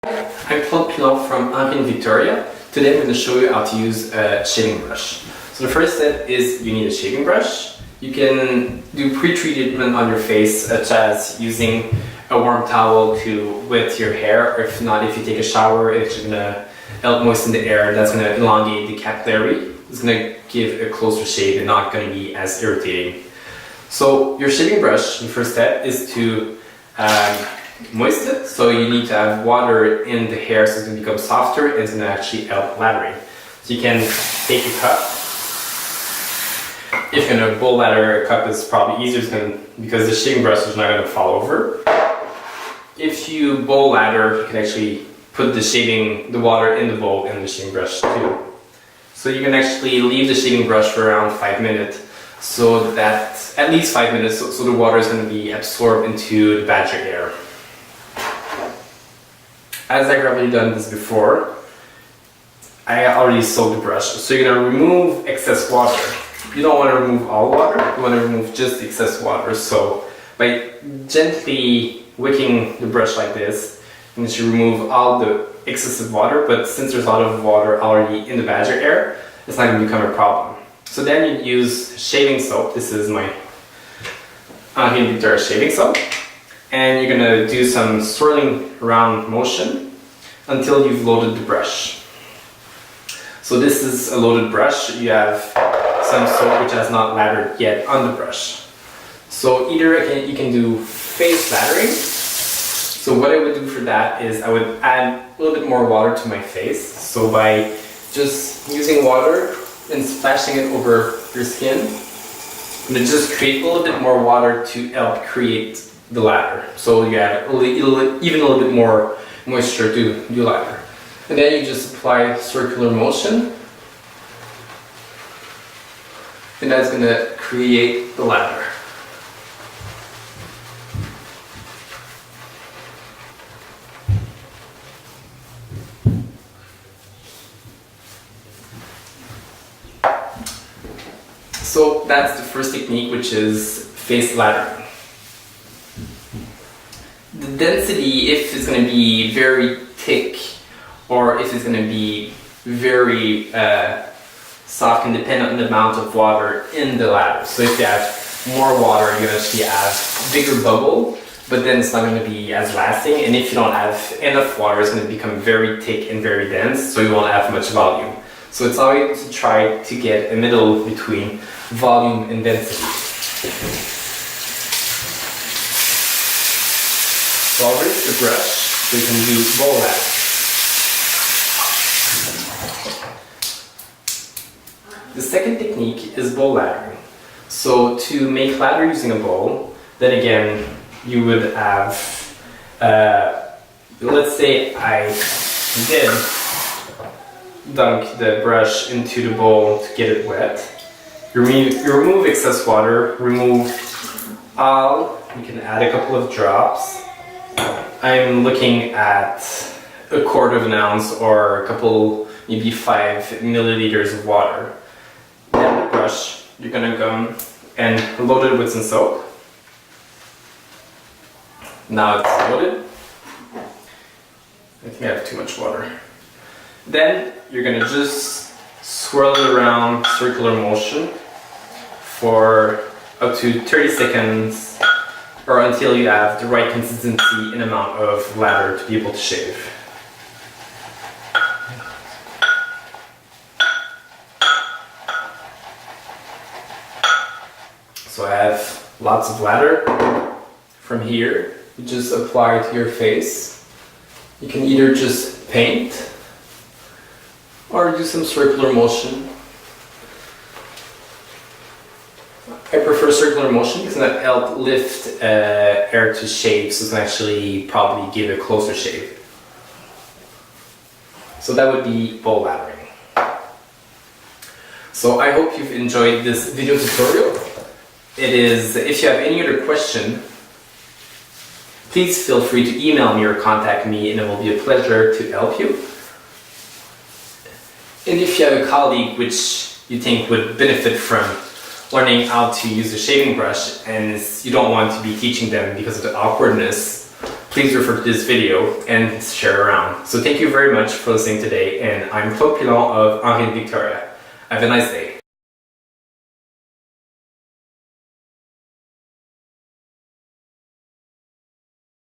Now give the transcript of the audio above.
I'm Claude Pilon from Victoria. Today I'm going to show you how to use a shaving brush. So the first step is you need a shaving brush. You can do pre-treatment on your face, such as using a warm towel to wet your hair, or if not, if you take a shower, it's going to help moisten the air. That's going to elongate the capillary. It's going to give a closer shave and not going to be as irritating. So your shaving brush, the first step is to moist it. So you need to have water in the hair so it's going to become softer and it's going to actually help lathering. So you can take a cup. If you're going to bowl lather, a cup is probably easier because the shaving brush is not going to fall over. If you bowl lather, you can actually put the water in the bowl and the shaving brush too. So you can actually leave the shaving brush for around 5 minutes, so that at least 5 minutes, so the water is going to be absorbed into the badger air. As I've already done this before, I already soaked the brush. So you're going to remove excess water. You don't want to remove all water, you want to remove just excess water. So by gently wicking the brush like this, you should remove all the excessive water, but since there's a lot of water already in the badger air, it's not going to become a problem. So then you use shaving soap. This is my Victoria shaving soap. And you're going to do some swirling around motion until you've loaded the brush. So this is a loaded brush. You have some soap which has not lathered yet on the brush. So either you can do face lathering. So what I would do for that is I would add a little bit more water to my face. So by just using water and splashing it over your skin, I'm going to just create a little bit more water to help create the lather. So you add even a little bit more moisture to do lather. And then you just apply circular motion. And that's going to create the lather. So that's the first technique, which is face lathering. The density, if it's going to be very thick or if it's going to be very soft, can depend on the amount of water in the lather. So if you have more water, you're going to actually have bigger bubble, but then it's not going to be as lasting. And if you don't have enough water, it's going to become very thick and very dense, so you won't have much volume. So it's always to try to get a middle between volume and density. So I'll rinse the brush so you can do bowl lather. The second technique is bowl lathering. So to make lather using a bowl, then again you would have, let's say I did dunk the brush into the bowl to get it wet. You remove excess water, remove all, you can add a couple of drops. I'm looking at a 1/4 ounce or a couple, maybe 5 milliliters of water. Then the brush, you're gonna come and load it with some soap. Now it's loaded. I think I have too much water. Then you're gonna just swirl it around circular motion for up to 30 seconds or until you have the right consistency and amount of lather to be able to shave. So I have lots of lather. From here, you just apply it to your face. You can either just paint or do some circular motion. I prefer circular motion because that helps lift air to shave, so it's going to actually probably give a closer shave. So that would be bowl lathering. So I hope you've enjoyed this video tutorial. If you have any other question, please feel free to email me or contact me and it will be a pleasure to help you. And if you have a colleague which you think would benefit from learning how to use a shaving brush and you don't want to be teaching them because of the awkwardness, please refer to this video and share around. So thank you very much for listening today, and I'm Claude Pilon of Henri de Victoria. Have a nice day.